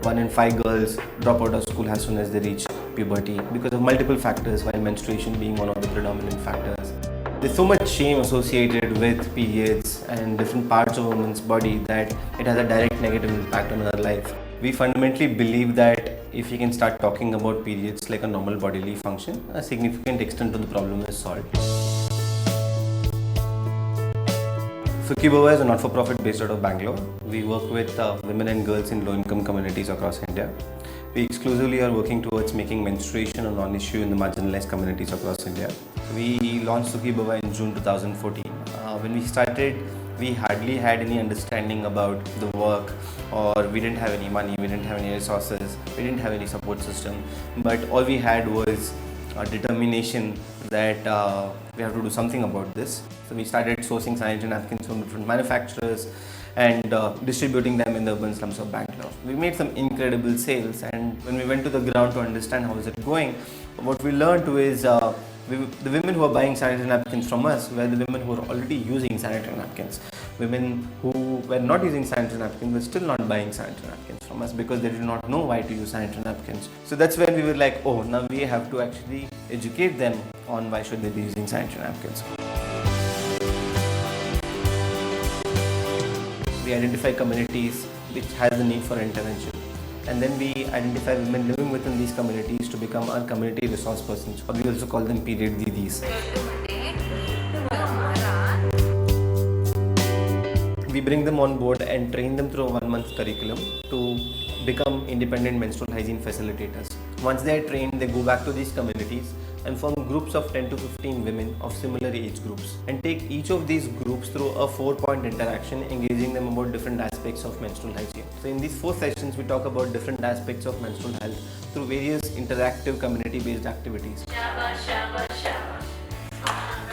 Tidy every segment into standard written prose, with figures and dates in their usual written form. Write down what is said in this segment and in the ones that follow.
1 in 5 girls drop out of school as soon as they reach puberty because of multiple factors, while menstruation being one of the predominant factors. There's so much shame associated with periods and different parts of a woman's body that it has a direct negative impact on her life. We fundamentally believe that if you can start talking about periods like a normal bodily function, a significant extent of the problem is solved. Sukhibhava is a not-for-profit based out of Bangalore. We work with women and girls in low-income communities across India. We exclusively are working towards making menstruation a non-issue in the marginalized communities across India. We launched Sukhibhava in June 2014. When we started, we hardly had any understanding about the work, or we didn't have any money, we didn't have any resources, we didn't have any support system. But all we had was a determination that we have to do something about this. So we started sourcing sanitary napkins from different manufacturers and distributing them in the urban slums of Bangalore. We made some incredible sales, and when we went to the ground to understand how is it going, what we learned is the women who are buying sanitary napkins from us were the women who were already using sanitary napkins. Women who were not using sanitary napkins were still not buying sanitary napkins from us because they did not know why to use sanitary napkins. So that's when we were like, oh, now we have to actually educate them on why should they be using sanitary napkins. We identify communities which has the need for intervention, and then we identify women living within these communities to become our community resource persons, or we also call them period didis. We bring them on board and train them through a 1-month curriculum to become independent menstrual hygiene facilitators. Once they are trained, they go back to these communities and form groups of 10 to 15 women of similar age groups and take each of these groups through a 4-point interaction, engaging them about different aspects of menstrual hygiene. So in these 4 sessions, we talk about different aspects of menstrual health through various interactive community-based activities.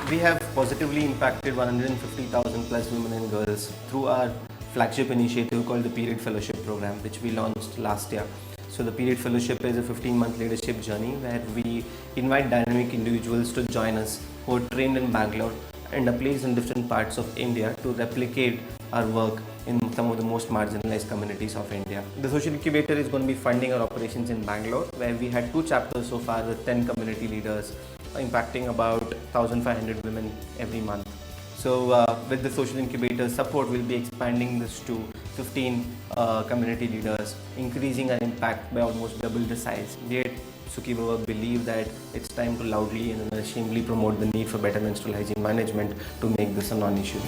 We have positively impacted 150,000 plus women and girls through our flagship initiative called the Period Fellowship Program, which we launched last year. So the Period Fellowship is a 15-month leadership journey where we invite dynamic individuals to join us who are trained in Bangalore and are placed in different parts of India to replicate our work in some of the most marginalized communities of India. The social incubator is going to be funding our operations in Bangalore, where we had 2 chapters so far with 10 community leaders impacting about 1,500 women every month. So with the social incubator support, we'll be expanding this to 15 community leaders, increasing our impact by almost double the size. We at Sukhibhava believe that it's time to loudly and unashamedly promote the need for better menstrual hygiene management to make this a non-issue.